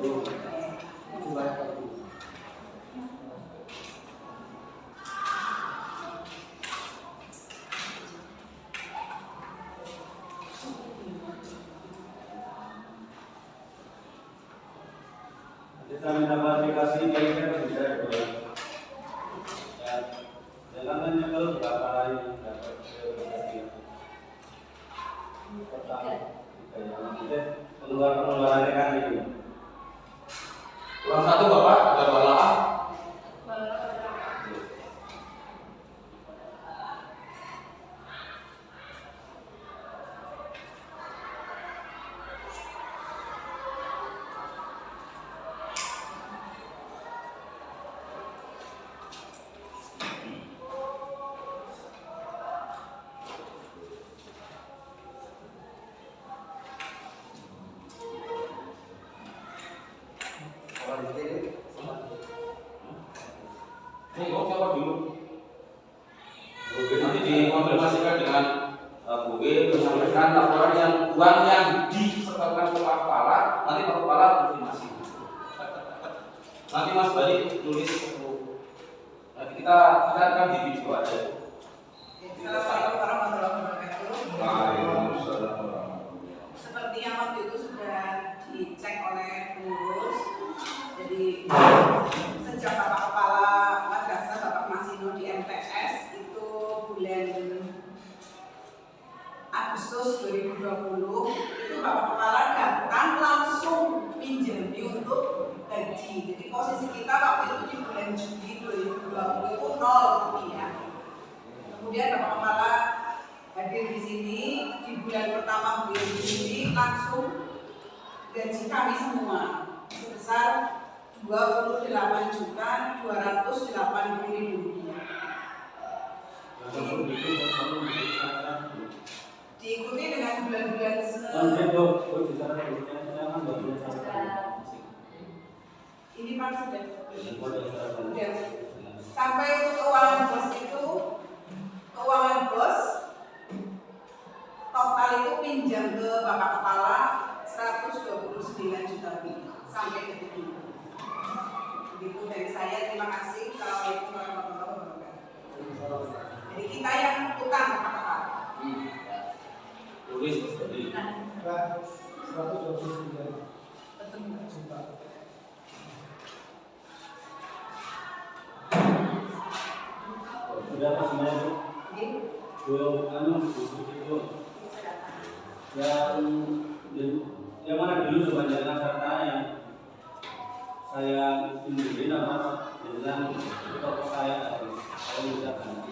Kita minta klarifikasi baiknya bisa jangan hanya kalau berapa hari dapat pertama pengeluaran kan itu kurang satu bapak ada balaan. Ini kok siapa dulu? Nanti dikonfirmasikan dengan Bu B menyampaikan laporan yang uang yang disetorkan ke Pak Kepala, nanti Pak Kepala konfirmasi. Nanti Mas Bari tulis nanti kita akan di video aja. Assalamualaikum warahmatullahi wabarakatuh. Waalaikumsalam. Seperti yang waktu itu sudah dicek oleh pengurus, jadi sejak Bapak Kepala Madrasah Bapak Masino di MTS itu bulan Agustus 2020 itu Bapak Kepala datang langsung pinjami untuk gaji. Jadi posisi kita waktu itu di bulan Juli 2020 itu 0 rupiah. Kemudian Bapak Kepala hadir di sini di bulan pertama bulan Juli langsung gaji kami semua sebesar 28.280.000 rupiah. Diikuti dengan bulan-bulan ini Pak sudah sampai untuk keuangan bos itu keuangan bos total itu pinjam ke Bapak Kepala 129 juta rupiah sampai detik ini. Begitu dari saya, terima kasih. Assalamualaikum warahmatullahi wabarakatuh. Jadi kita yang utang Bapak Kepala. Tulis tadi. 129 juta. berapa sebenarnya Bu? Itu yang mana dulu sebanyak serta yang saya sendiri nama bilang untuk saya mengucapkan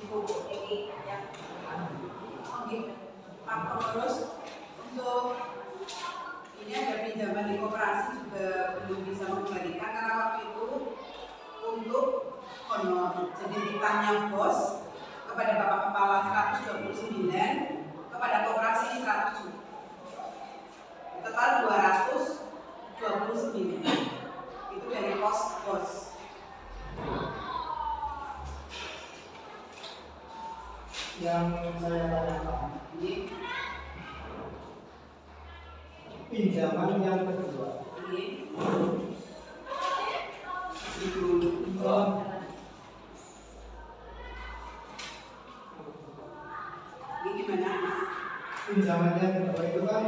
Ibu ini yang Pak Pengurus untuk ini ada pinjaman di koperasi juga belum bisa mengembalikan karena waktu itu untuk honor. Jadi ditanya bos kepada Bapak Kepala 129, kepada koperasi 100 juta. Total 229. Itu dari pos bos. Yang saya tanyakan Ini pinjaman yang kedua itu ini gimana? pinjaman yang kedua itu kan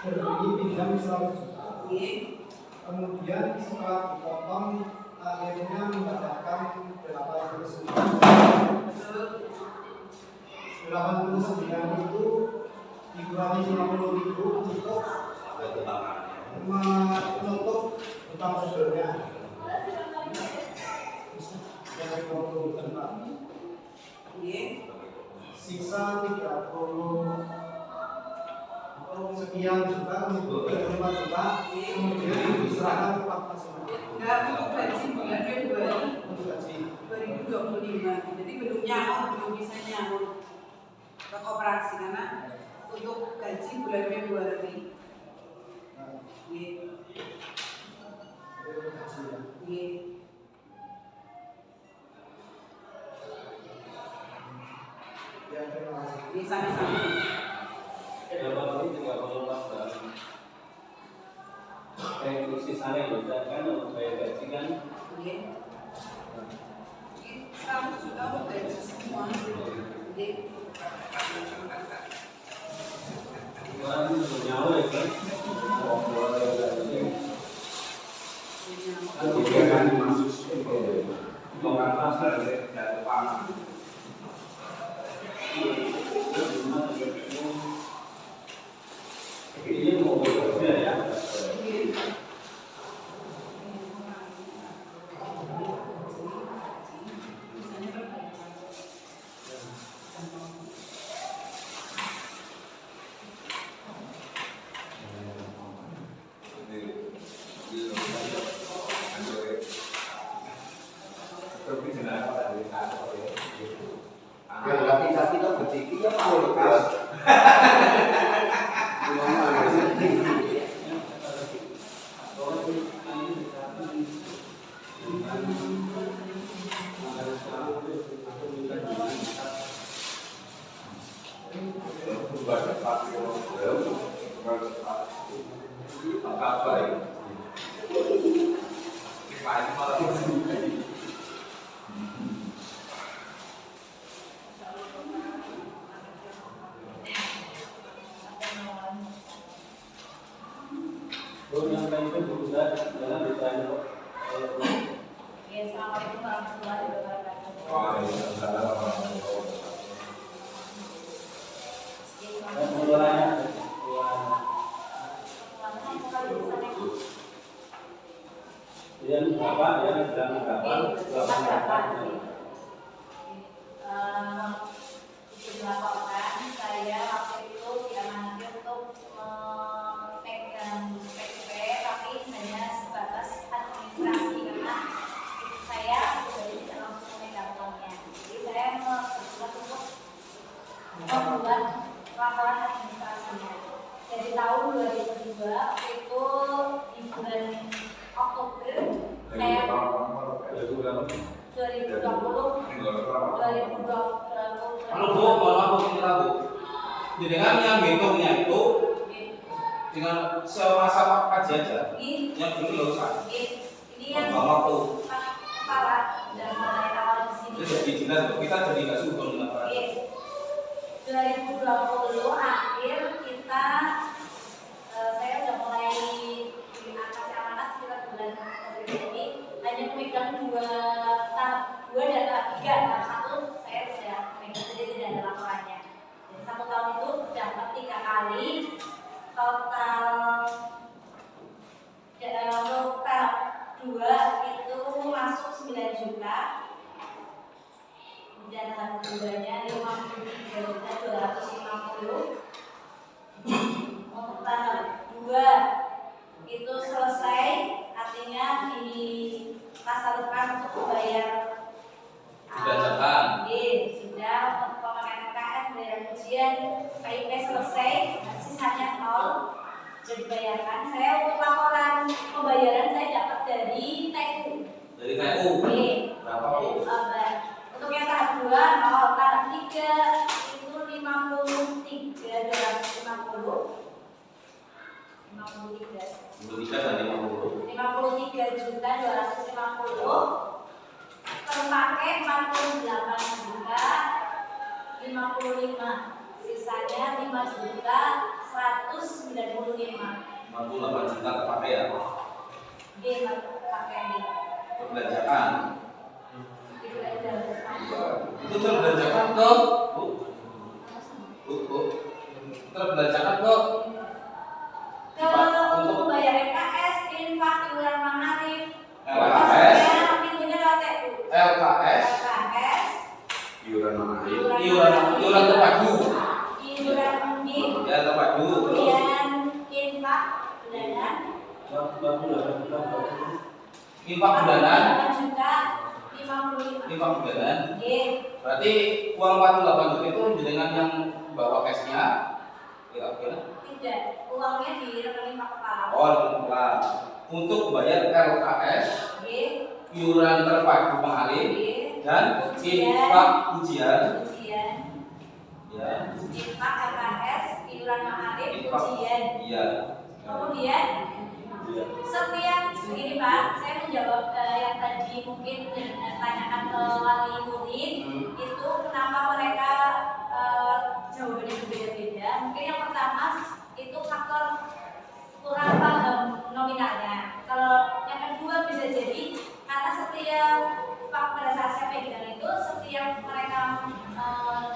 berbunyi pinjam 100 juta. Ini Kemudian setelah dipotong akhirnya mendapatkan 89. betul. 89 itu dikurangi 50.000 untuk menutup utang sebelumnya. Dari 20 juta. Ini Sisa 30 sekian juta untuk 35 juta kemudian diserahkan ke Pak Masino enggak untuk gaji bulan Februari untuk gaji 2025. Jadi belum nyaur, belum bisa nyaur ke koperasi karena untuk gaji bulan Februari. Ini ini ya terima kasih. ini sama-sama. berapa kali 34 bulan Saya sisanya bisa kan untuk bayar gaji kan. Oke. 100 juta untuk gaji semua. Oke. Orang itu nyawa ya kan. Dia kan masuk bukan pasar dari pangan. Ini mau bekerja ya. Kita berpikir ya mau lepas. Yang lain itu juga jangan ditanya. Assalamualaikum warahmatullahi wabarakatuh. Yang berapa ya? Yang berapa? Dilaporkan saya waktu itu diamanati untuk memegang PP, tapi hanya sebatas administrasi karena saya pribadi tidak langsung memegang uangnya. Jadi saya bertugas untuk membuat laporan administrasinya. Dari tahun 2002 waktu itu di bulan Oktober saya 2020 Kalau Bu, mohon maaf Bu, kita Bu. Dengan yang hitungnya itu dengan semasa kaji aja. Yang dulu nggak usah. ini yang waktu kepala dan awal di sini. itu jadi jelas Bu. Kita jadi nggak subur dengan para. 2020 akhir kita saya sudah mulai dikasih amanat sekitar bulan Oktober ini hanya memegang tahap 2 dan tahap 3. Tahap 1 saya sudah memegang, jadi tidak ada laporannya. Jadi 1 tahun itu dapat 3 kali total. Untuk tahap 2 itu masuk 9 juta. Dan tahap keduanya 53.250. Untuk tahap 2 itu selesai, artinya ditasalurkan untuk membayar Dibacakan. sudah untuk pemakaian KKN, bayar ujian, KIP selesai, sisanya 0 sudah dibayarkan. Saya untuk laporan pembayaran saya dapat dari TU. Dari TU. Berapa Bu? Untuk yang tahap 2, 0, tahap 3 itu 53.250. 53.250 terpakai 48 juta 55, sisanya 5.195. 48 juta terpakai ya. Pakai ini Perbelanjaan. itu aja. Itu terbelanjakan ke Bu. Terbelanjakan ke Untuk membayar MKS, infak, iuran maharif, LKS, pintunya lewat TU. LKS, LKS, Iuran mana? iuran terpadu. iuran MIN, Ya terpadu. Terus kemudian infak bulanan, infak bulanan. 8 juta 55. Infak bulanan. Oke. Berarti uang 48 juta itu dengan yang bawa cashnya. Kira-kira? Tidak, uangnya di rekening Pak Kepala. Oh, bukan. Untuk bayar LKS, Oke. iuran terpadu mahalin, Oke. dan Ujian. infak ujian. Ujian. Ya. Infak LKS, iuran maharif, Infak. ujian. Iya. Kemudian Setiap begini Pak, saya menjawab yang tadi mungkin tanyakan ke wali murid itu kenapa mereka jawabannya berbeda-beda. Mungkin yang pertama itu faktor kurang paham nominalnya. Kalau yang kedua bisa jadi karena setiap pada saat saya pegang itu setiap mereka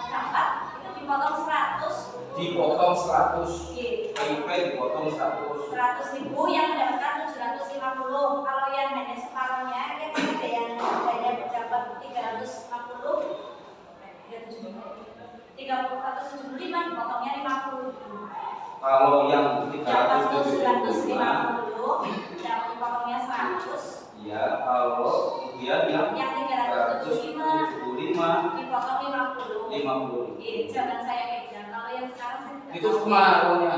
dapat itu dipotong 100. Dipotong 100. Gitu. KIP dipotong 100. 100.000 yang mendapatkan 750. Kalau yang hanya separuhnya yang ada yang hanya dapat 350 dipotongnya 50. Kalau yang 750 375 yang dipotongnya 100. ya, kalau kemudian yang 375 dipotong 50. 50. Jangan saya pegang. Kalau yang sekarang saya tidak Itu tahu. kemana uangnya?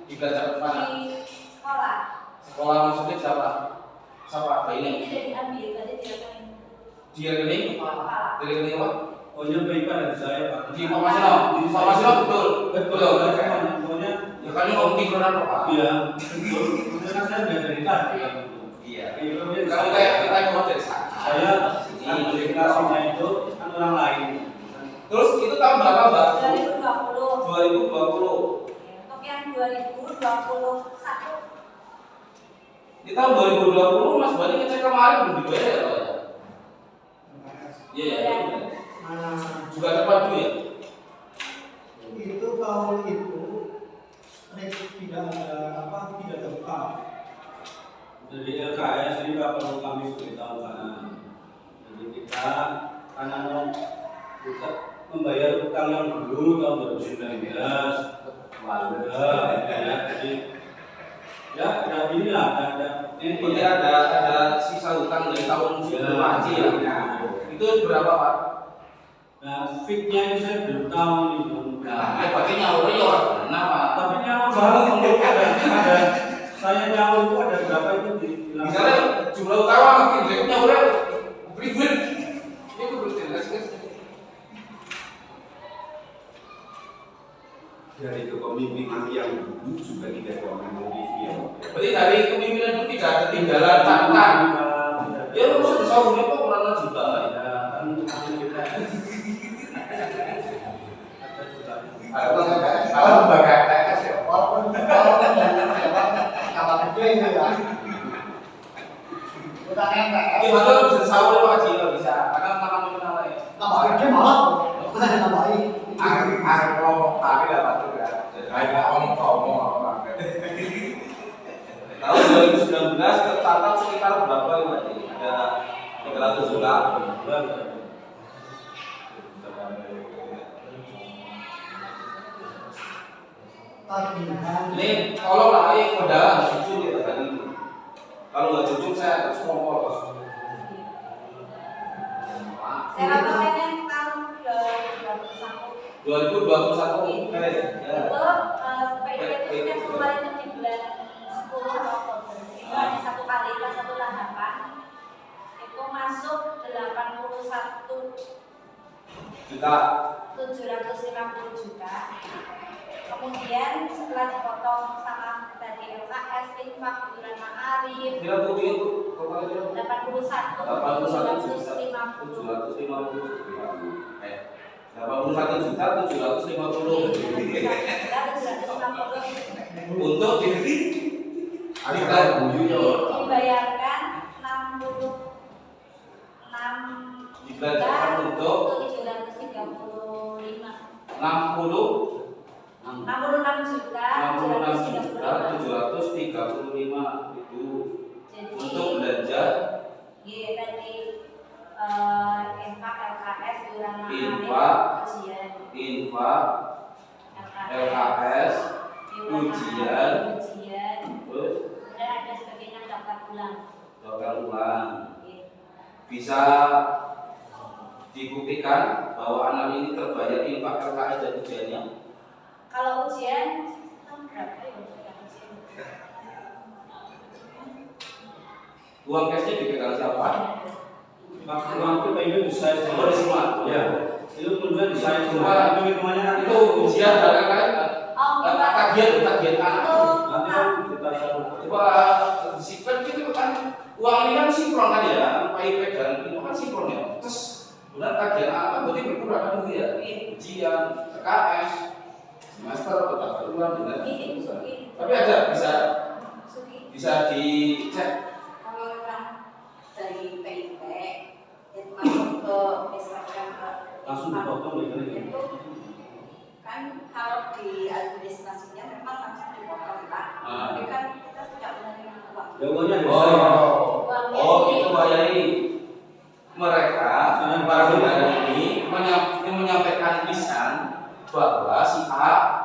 Dibelajar kemana? Di sekolah. Sekolah maksudnya siapa? Siapa? Apa Ini ini? tidak diambil, tadi tidak tahu. Di rekening? Kepala. Di rekening apa? Oh, nyampaikan dari saya, Pak. Di Informasional. Di Informasional betul. Betul. Pokoknya Ya kan ini ngomong kronan apa? iya. Betul. Kan saya udah dari tadi kan. Iya. Iya, Kalau kita mau dari sana. saya verifikasinya itu kan orang lain. Terus itu tahun berapa, Mbak? 2020. 2020. Untuk yang 2021 Di tahun 2020 Mas Bani ngecek kemarin belum dibayar ya, Pak? Iya, ya. Juga tepat dulu ya? Itu kalau itu tidak ada tidak ada utang. Jadi LKS ini Pak perlu kami beritahukan. Jadi kita karena mau kita membayar utang yang dulu tahun 2019 lalu ya, jadi ya inilah ada Ini ada sisa hutang dari tahun sebelum haji ya. Itu berapa, Pak? nah fitnya itu saya belum tahu nih Bang. Nah, pakai nyawa ya orang. Kenapa? Tapi nyawa banget itu ada saya nyawa itu ada berapa itu di Misalnya jumlah utama makin jelek nyawa berikut. Itu terus jelas. Dari kepemimpinan yang dulu juga tidak memiliki. Berarti dari kepemimpinan itu tidak ada tinggalan catatan. Ya lu mesti tahu ini kok kurang juta ya. Kalau lembaga TS ya, walaupun kapal gede itu ya. Utangnya TS. Ini betul bisa sahur Pak Haji nggak bisa, karena makan nominal lain. Tambah gede malah, bukan nambahin. Kelompok kami dapat juga. Ada omong-omong orang. Tahun 2019 tercatat sekitar berapa ya Pak? Ada 300 juta. Tagihan. Ini tolonglah ini modal jujur ya tadi itu. Kalau nggak jujur saya harus ngomong. saya laporkan tahun 2021 2021 ya. itu PIP itu kan kemarin itu di bulan 10 Oktober itu hanya satu kali pas 188 itu masuk 81.750 juta. Kemudian setelah dipotong sama tadi LKS, infak, iuran ma'arif, Dia tuh itu kemarin 81.750 untuk diri Ada dibayarkan 66 dibelanjakan untuk 735 66 juta 735 itu jadi untuk belanja iya tadi infak LKS iuran Infak, ujian infak, LKS, ujian, terus kemudian ada sebagainya daftar ulang. daftar ulang. Iya. Bisa dibuktikan bahwa anak ini terbayar infak LKS dan ujiannya. Kalau ujian berapa ya ujian? Uang cashnya dipegang siapa? Waktu itu bisa Oh, di semua. ya itu kemudian saya Semua. itu hitungannya nanti Itu ujian dan LKS. Oh, Tagihan anak. nanti kan kita satu Coba apa berarti berkurang kan gitu ya? Ujian, PKS, semester, pendaftaran dengan tapi ada bisa dicek. Kalau kan dari PIP itu masuk ke misalkan Langsung dipotong ya, itu kan kalau di administrasinya memang langsung dipotong Pak. Tapi kan kita tidak menerima uang. Jawabannya Oh, itu Pak Yai. Mereka para bendahara ini menyampaikan lisan bahwa si A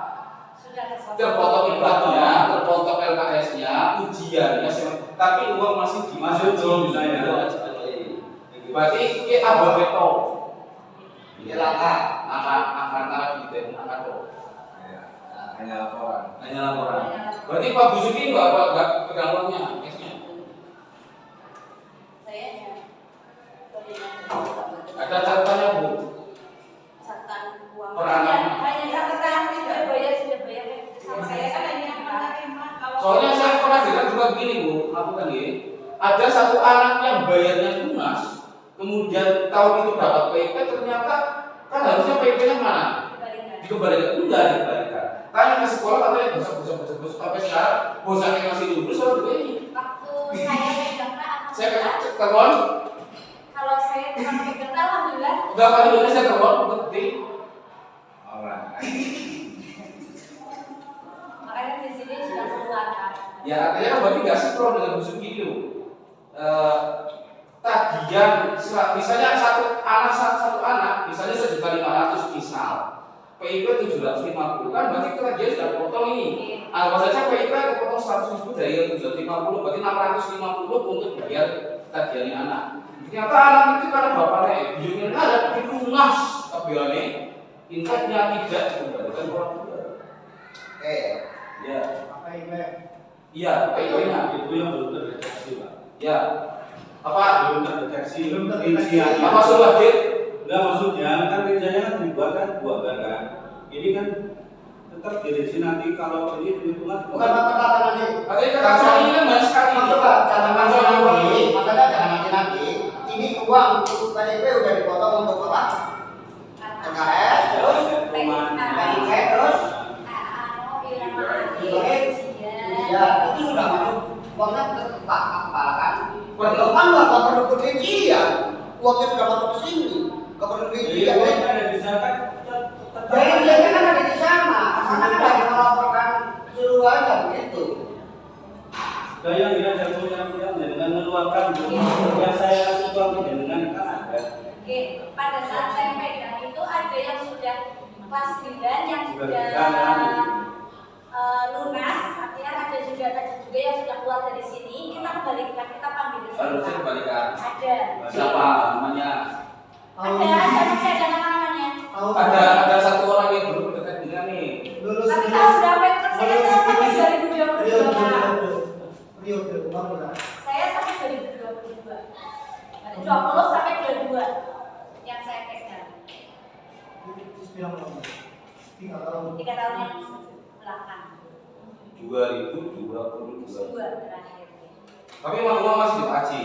terpotong IPA-nya, terpotong LKS-nya, ujiannya, tapi uang masih belum misalnya. Berarti ini abah beto. Ini langkah, angka di angka to. Hanya laporan. Berarti Pak Busuki nggak pegang uangnya, cashnya. Saya ya. Ada catatannya Bu. Catatan uang. Per anak. Hanya catatan sudah bayar. Sama saya kan hanya menerima kalau. Soalnya saya pernah dengar juga begini Bu, aku kan ini. Ada satu anak yang bayarnya lunas, kemudian tahun itu dapat PIP, ternyata kan harusnya PIP-nya mana? Dikembalikan, enggak dikembalikan. Tanya ke sekolah katanya bosok sampai sekarang bosaknya masih lulus soal juga ini. Waktu saya pegang Saya cek telepon, kalau saya tukang pegang alhamdulillah. enggak kali ini saya telepon bukti. Orang. Makanya di sini sudah keluar kan. Ya artinya kan berarti nggak sinkron dengan busuk gitu. Tagihan, misalnya satu anak, misalnya 1.500.000 misal, PIP 750 kan berarti tagihan sudah potong ini. Anggap saja PIP kepotong 100.000 dari 750, berarti 650 untuk bayar tagihannya anak. Ternyata anak itu karena bapaknya bionya ada dilunas tagihannya, infaknya tidak dikembalikan orang tua. Ya. Apa ini? Iya, PIP-nya. Itu yang belum terdeteksi Pak. Ya. Apa? Belum terdeteksi. Belum terdeteksi. Rinciannya. Apa sudah Enggak, maksudnya kan rinciannya kan dibuat kan dua kan. Ini kan tetap dirinci nanti kalau ini perhitungan Bukan apa-apa nanti. Tapi kacau ini kan banyak sekali. Masuk Pak, jangan nanti. Makanya jangan nanti. Ini uang untuk PIP udah dipotong untuk apa? NKS, terus PIP, terus ya itu sudah masuk uangnya ke kepala kan. Kalau kan nggak perlu perincian, uangnya sudah masuk ke sini, nggak perlu perincian. Jadi ada di sana kan Perinciannya kan ada di sana, karena kan ada melaporkan keseluruhan kan begitu. Gaya yang dengan meluapkan yang saya kasih uang dengan kan ada. Oke, pada saat saya pegang itu ada yang sudah kelas 9 yang sudah lunas, artinya ada juga yang sudah keluar dari sini. Kita kembalikan, kita panggil di sini. Harusnya kembalikan. Ada. Siapa namanya? Masih ada nama-namanya. Ada satu orang yang belum berdekat dengan nih. Lulus Tapi tahu berapa itu? Saya tahu sampai 2022. periode uang berapa? Saya sampai 2022. Dari 20 sampai 22 yang saya pegang. Bilang berapa? 3 tahun. 3 tahun yang belakang. 2022. 2 terakhir. Tapi uang masih dikaji.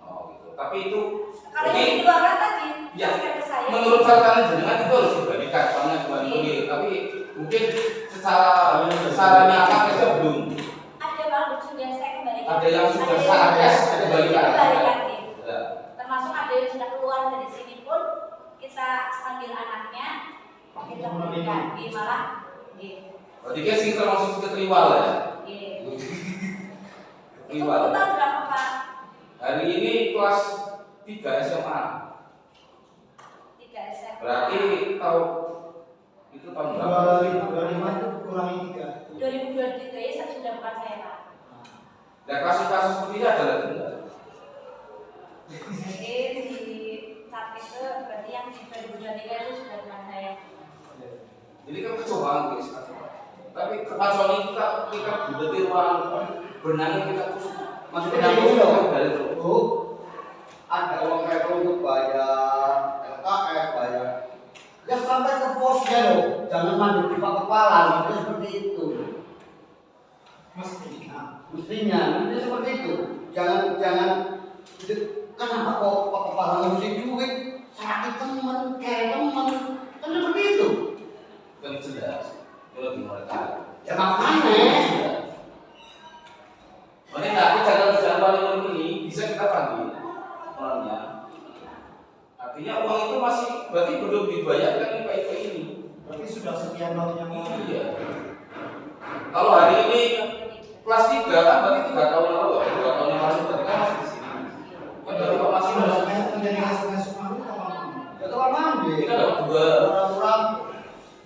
Oh gitu. Tapi itu Kalau yang dikeluarkan tadi, ya, ke saya. menurut catatan jenengan itu harus dibalikan karena kembali. Tapi mungkin secara nyata kita belum. Ada bang sudah saya kembalikan. Ada yang sudah saya kembalikan. Ya. Termasuk ada yang sudah keluar dari sini pun kita panggil anaknya, kita kembalikan di malah. Berarti kan sih termasuk keterliwal ya. Itu tahun berapa Pak? Hari ini kelas 3 SMA. 3 SMA. Berarti tahun itu tahun berapa? 2025 itu kurangi 3. 2023 ya sudah bukan saya Pak. Dan kasus-kasus seperti ini ada lagi enggak? Jadi di saat itu berarti yang di 2023 itu sudah bukan saya. Jadi kan kecobaan guys. Tapi kekacauan ini kita budetir uang benangnya kita terus masuk ke dalam kita dari itu. Bu, ada uang mereka untuk bayar LKS, bayar. Ya sampai ke posnya loh, jangan manduk di kepala, itu seperti itu. Mestinya itu seperti itu. Jangan kenapa kok kepala ngurusin duit cari teman, kayak teman, kan seperti itu. Kan jelas. Kalau di mereka. Ya makanya. Makanya aku jalan paling ini bisa kita panggil orangnya. Artinya uang itu masih berarti belum dibayarkan IP ini. Berarti sudah sekian tahun yang lalu. Iya. Kalau hari ini kelas 3 kan berarti 3 tahun yang lalu, 2 tahun yang lalu berarti kan masih di sini. Kan berarti Pak masih menjadi masuk mandi kapan? Ya kamar mandi. kita dapat 2. Orang-orang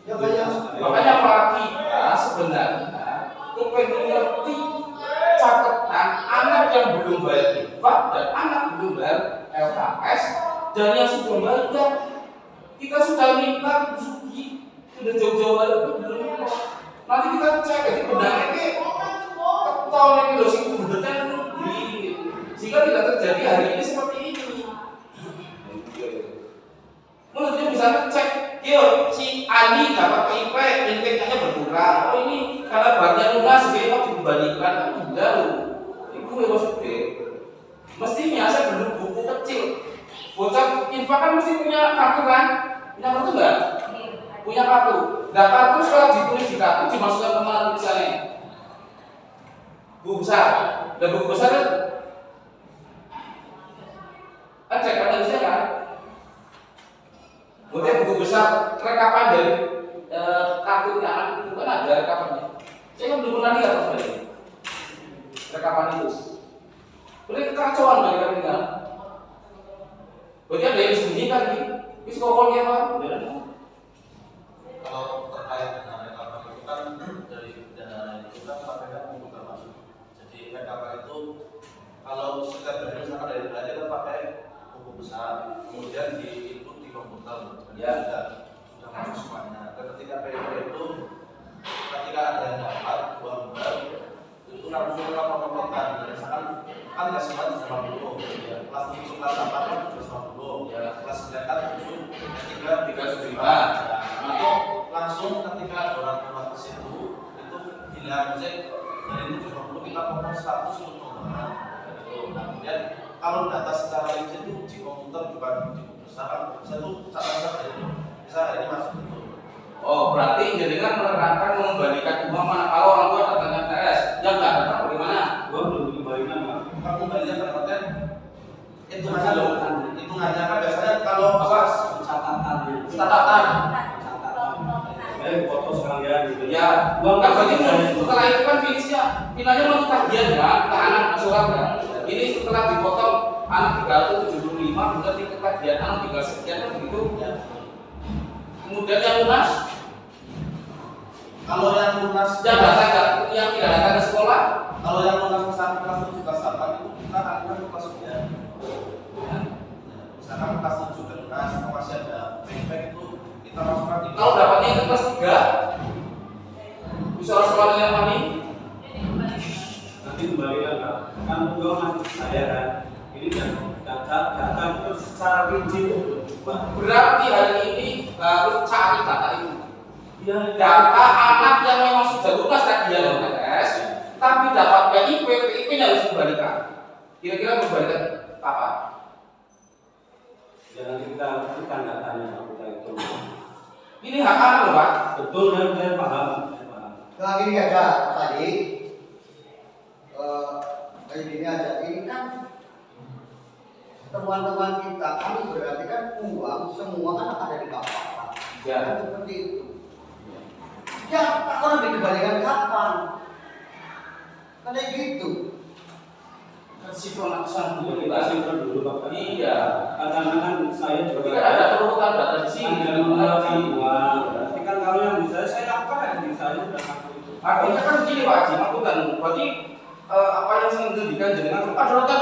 ya kayak Makanya Pak kita sebenarnya kepengen ngerti catatan anak yang belum bayar IPA dan anak belum bayar LKS dan yang sudah bayar. Kita sudah minta Sugi sudah jauh-jauh hari itu belum. Nanti kita cek jadi benar ini ketol ini loh sih benernya rugi sehingga tidak terjadi hari ini seperti ini. Menurutnya bisa ngecek, yo si Ali dapat IP, intiknya berkurang. Oh ini karena bahannya lunas, dia mau dikembalikan kan enggak loh. Itu yang maksudnya. Mestinya saya beli buku kecil. Bocah infak kan mesti punya kartu kan? Punya kartu enggak? Punya kartu. Nah kartu setelah ditulis di kartu dimasukkan ke mana tulisannya? Buku besar. Dan buku besar kan? Cek kan bisa kan? Kemudian buku besar rekapan dari kartu anak itu kan ada rekapannya. Saya kan belum pernah lihat sebenarnya rekapan itu. Boleh kekacauan bagi kami kan? Berarti ada yang disembunyikan nih. Bisa kokol ya Pak? Kalau terkait dengan rekapan itu kan dari dana itu kan KPK membuka masuk. Jadi rekapan itu kalau setiap dari misalkan dari belajar kan pakai buku besar, kemudian di input di komputer, Ya. sudah masuk semuanya. Dan ketika PIP itu ketika ada yang dapat uang baru itu langsung laporkan. Misalkan kan kelas 4 150, ya. Kelas 7 kelas 8 kan 750, ya. Kelas 9 kan 7 375. Nah, itu langsung ketika orang tua ke situ itu pilihan musik dari 750 kita potong 100 untuk pengembangan. Nah, kemudian kalau data secara legit itu di komputer bukan di buku besar, saya tuh catatan itu bisa hari ini masuk itu. Oh berarti jenengan menerangkan mengembalikan uang mana kalau orang tua datangnya TS yang nggak datang bagaimana? Gua belum dikembalikan Pak. Bukan kembalinya terkait hitungannya kan biasanya kalau apa Catatan. catatan Foto sekalian gitu. Ya, uang kan berarti setelah itu kan finalnya mau tagihan kan ke anak surat kan. Ini setelah dipotong anak 375 berarti ketagihan anak tinggal sekian kan begitu. Kemudian yang lunas, kalau yang lunas yang tidak datang ke sekolah, kalau yang lunas misalkan kelas 7 kelas 8 itu kita akan ke kelas 9. Misalkan kelas 7 dan lunas masih ada payback itu kita masukkan di kalau dapatnya itu kelas 3 bisa sekolah yang kami Nanti kembalikan Pak. Kan gua masih saya kan. Ini data itu secara rinci. berarti hari ini harus cari data itu. Iya. Data anak yang memang sudah lunas tagihan LKS, tapi dapat PIP nya harus dikembalikan. Kira-kira kembalikan kapan? Ya nanti kita lakukan datanya Pak, kita hitung. Ini hak anak loh Pak. Betul, saya paham. Nah gini aja tadi kayak gini aja, ini kan teman-teman kita kan berarti kan uang semua kan ada di kapal. Ya. Kan seperti itu. Ya, orang dikembalikan kapan? Kan kayak gitu. Simpan aksan dulu Kita simpan dulu Pak. Iya. Kadang-kadang saya juga Kita ada perutan data di sini. ada mengeluarkan uang. Berarti kan kalau yang bisa saya lakukan di saya sudah lakukan itu. Artinya kan begini Pak Haji, maksudkan berarti apa yang saya menjadikan jenengan ada data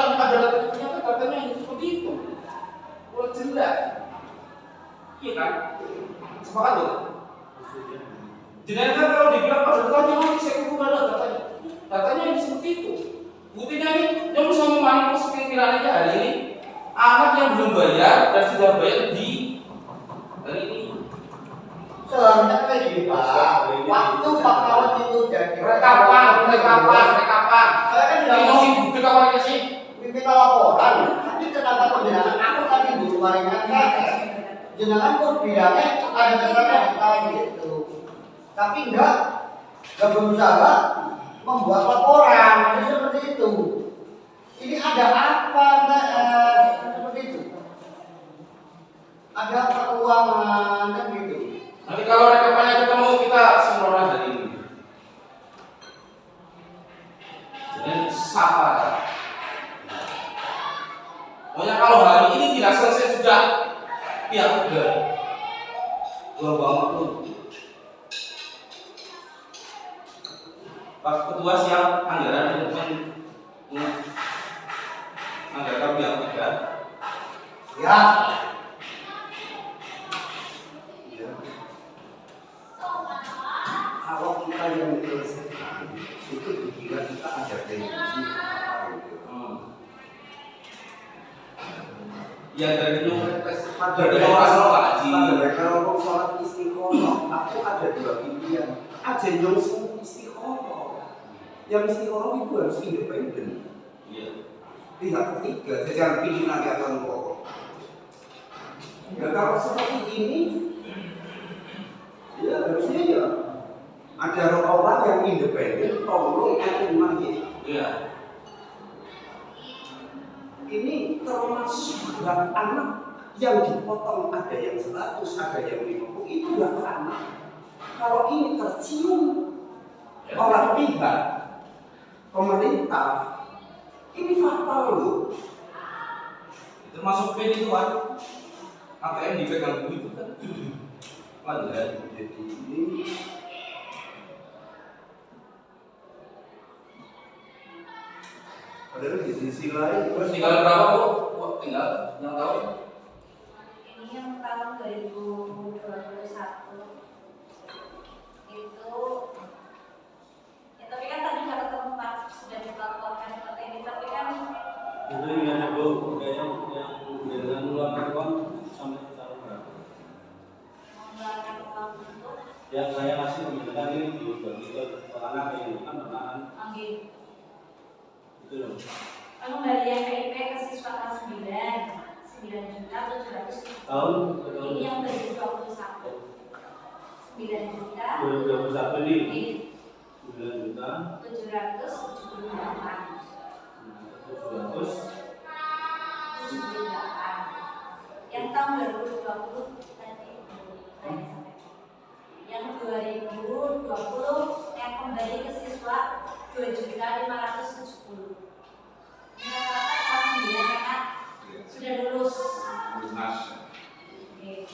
ternyata datanya yang seperti itu. Udah jelas. Iya kan? Sepakat loh. Jenengan kan kalau dibilang ada datanya nanti saya kumpulkan datanya. Datanya yang seperti itu. Buktinya ini yang bisa memasuki piramida hari ini anak yang belum bayar dan sudah bayar di hari ini. Seharusnya kayak gini Pak. Waktu Pak Kawat itu jadi Rekapan. Saya kan Ini masih bukti kawan sih. minta laporan. Tapi kenapa penjelasan aku tadi Bu sumaringan KS jenengan kok bilangnya ada catatan gitu, tapi enggak berusaha membuat laporan seperti itu. Ini ada apa seperti itu? Ada apa keuangan kan gitu. Nanti kalau rekapannya ketemu kita sempurna hari ini. Jadi sabar. Pokoknya kalau hari ini tidak selesai sudah pihak udah buang waktu. Pak Ketua siap anggaran untuk anggaran pihak tiga. Ya. Kalau kita yang menyelesaikan itu dikira kita ada tendensi apa gitu. Ya dari nomor Pada mereka ngomong sholat istiqomah, aku ada dua pilihan. Aja yang istiqomah. Yang istiqomah itu harus independen. Iya. Pihak ketiga, jangan pilih nanti atau pokok. Ya kalau seperti ini, ya harusnya ya ada orang yang independen, tolong eman gitu. Iya. Ini termasuk hak anak yang dipotong, ada yang 100, ada yang 50, itu hak anak. Kalau ini tercium oleh pihak pemerintah, ini fatal loh. Termasuk PIN itu kan ATM dipegang begitu kan. Wajar. Jadi ini padahal di sisi lain Terus tinggal berapa Bu? Wah, tinggal yang tahu. Ini yang tahun 2021 itu ya, tapi kan tadi kalau tempat sudah dilaporkan seperti ini, tapi kan Itu yang Bu, yang dengan mengeluarkan uang sampai tahun berapa? mengeluarkan uang untuk Yang saya kasih pemerintahan ini dibagi ke anak yang kan bertahan ambil itu loh. pengembalian PIP ke siswa kelas 9 Tahun ini yang 2021 9 juta 2021 ini ini 9 juta 778 yang tahun 2020 tadi yang 2020 yang kembali ke siswa 2.570.000. Ini rata-rata kelas 9 karena sudah lulus. Lunas. Oke.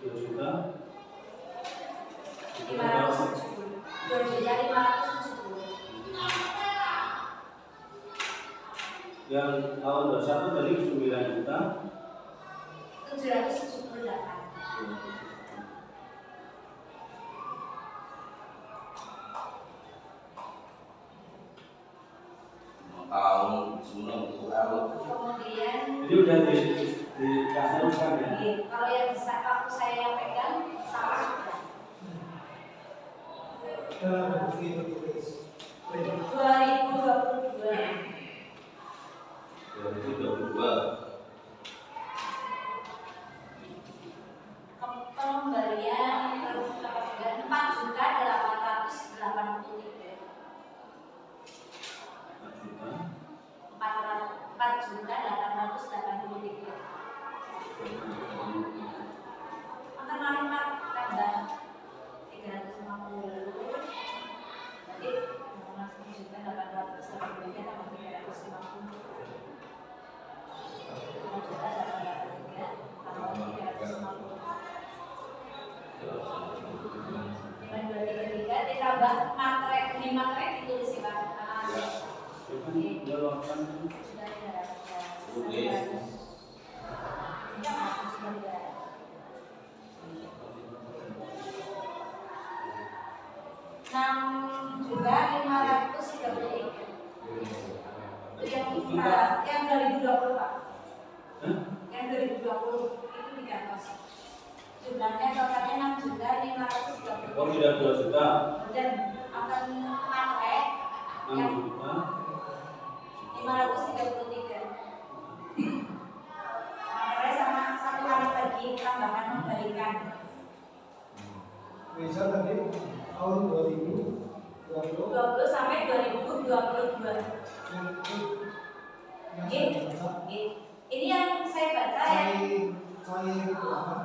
2 juta 570. 2.570. yang tahun 21 tadi 9 juta 778. Tahun sebelum itu Kemudian jadi udah dikasih kan ya. kalau yang bisa waktu saya yang pegang salah sudah. 2022 pengembalian terus 4.883. 4.883. Maka kemarin Pak tambah 350. Jadi masih 4.883 tambah 350. 4.883 tambah 350. 5.233 ditambah matrek, ini matrek ditulis sih Pak. Sudah tidak ada. Juga 533 yang 2020 Pak. Yang 2020 itu di kantor. Jumlahnya totalnya 6.533. Oh tidak 2 juta Dan akan matrek 6 yang juta 533. Matrek sama dikembalikan. Bisa tadi tahun 2020 20 sampai 2022. Ini yang saya baca yang saya itu apa?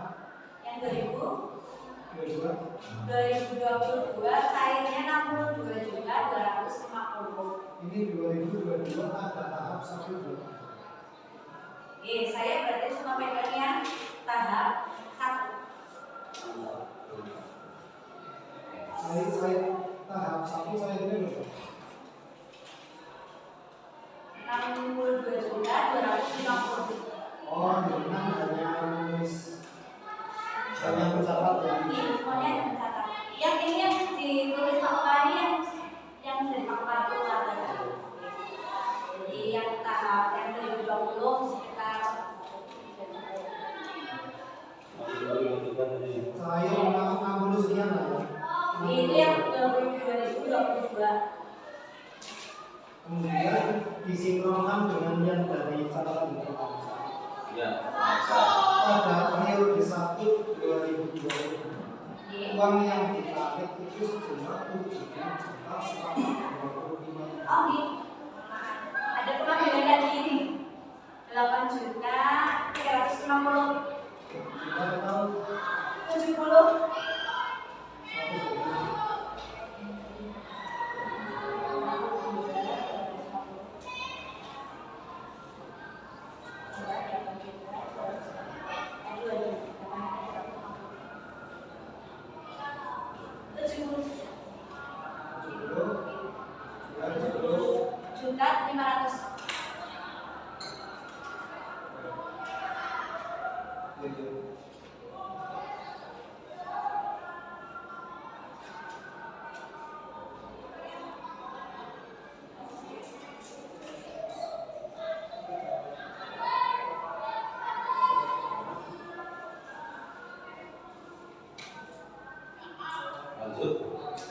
yang 2022 22. cairnya 62.250. Ini 2022 ada tahap 1 2. Saya berarti cuma pegang yang tahap 1. Saya tahap 1 saya ini berapa? 62.250. Oh, dengan hanya nulis hanya mencatat ya. Ini semuanya yang mencatat. Yang ini yang ditulis Pak Pani yang dari Pak Pani itu ada. Jadi yang tahap yang 2020 sekitar Saya 60 sekian lah ya. itu yang 2022. Kemudian disinkronkan dengan yang dari catatan informasi. Ya, Pada periode 1 2020 uang yang ditarik itu sejumlah 7.125.000. Oh nih, ada pengambilan dari ini 8.350. Kita tahu 70. Juta 500. lanjut.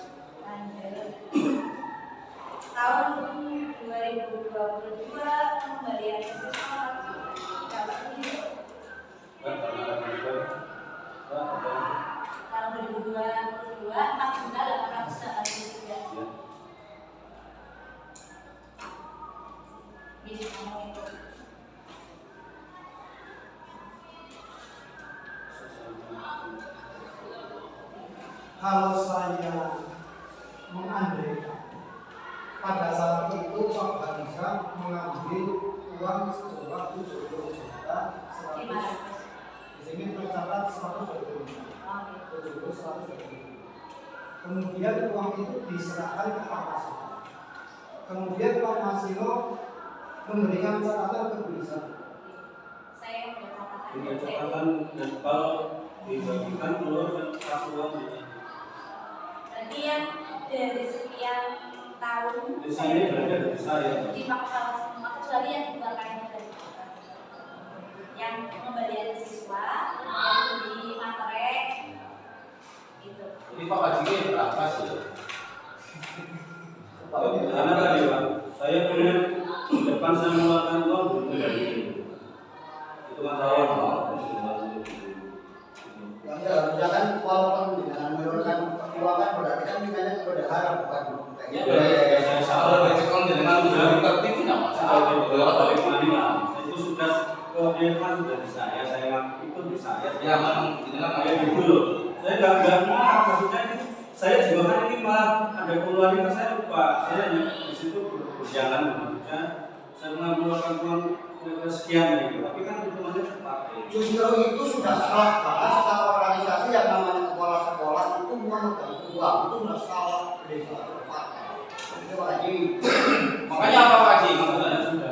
Tahun 2022 pemberian siswa dapat ini. Tahun 2022 4.883. Ini semua itu. Kalau saya mengandaikan pada saat itu Pak Hadisa mengambil uang sejumlah 70 juta 100. Di sini tercatat 120. Kemudian uang itu diserahkan ke Pak Masino. Kemudian Pak Masino memberikan catatan ke tulisan. Saya udah catatan. Dengan catatan dan kalau dibagikan keluar kas uang ini. Berarti yang dari sekian tahun Di sini berarti dari saya. dipaksa semua kecuali yang dibakar dari yang pemberian siswa, yang beli materai itu. Jadi Pak Haji ini berapa sih? Karena tadi Pak, saya punya depan saya mengeluarkan uang belum dari ini. Itu kan saya mau. Ya kan walaupun dengan menurunkan keuangan berarti kan nilainya kepada harap bukan Ya, saya salah becekon dengan udah tertib tidak masalah. Itu sudah kebiasaan sudah di saya itu di saya. Ya, memang ini kan kayak gitu loh. Saya nggak marah maksudnya ini. Saya juga kan ini malah ada keluarnya kan saya lupa. Saya di situ berjalan maksudnya saya mengeluarkan uang sekian gitu. Tapi kan itu masih terpakai. justru itu sudah salah bahas secara organisasi yang namanya kepala sekolah itu memegang uang itu sudah salah besar. Itu Pak Haji. makanya apa Pak Haji?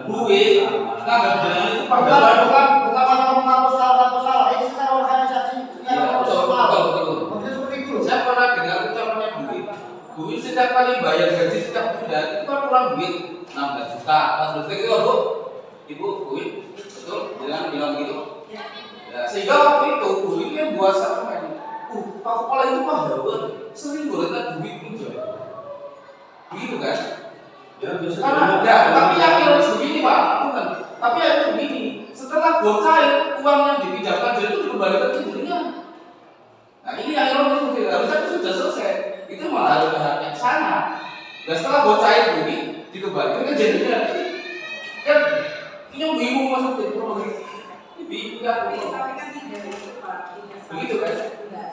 Duit nggak jalan itu Bukan masalah mengaku salah, ini secara organisasi secara profesional. Maksudnya seperti itu. Saya pernah dengar ucapannya duit setiap kali bayar gaji setiap bulan itu kan kurang duit 16 juta, 14 juta gitu Bu. Ibu duit betul bilang gitu. Ya, sehingga waktu itu duitnya buat sama ini. Pak kepala itu mah dapat sering goretan duit itu. Begitu kan? Ya, Karena ada, tapi yang ironis begini Pak, bukan. Tapi yang begini, setelah gua cair uang yang dipinjamkan jadi itu dikembalikan ke dirinya. setelah bocah itu dikembalikan kan jadinya kan ini bingung masuk ke rumah ini bingung kan Tapi kan tidak itu Pak, tidak begitu kan? Tidak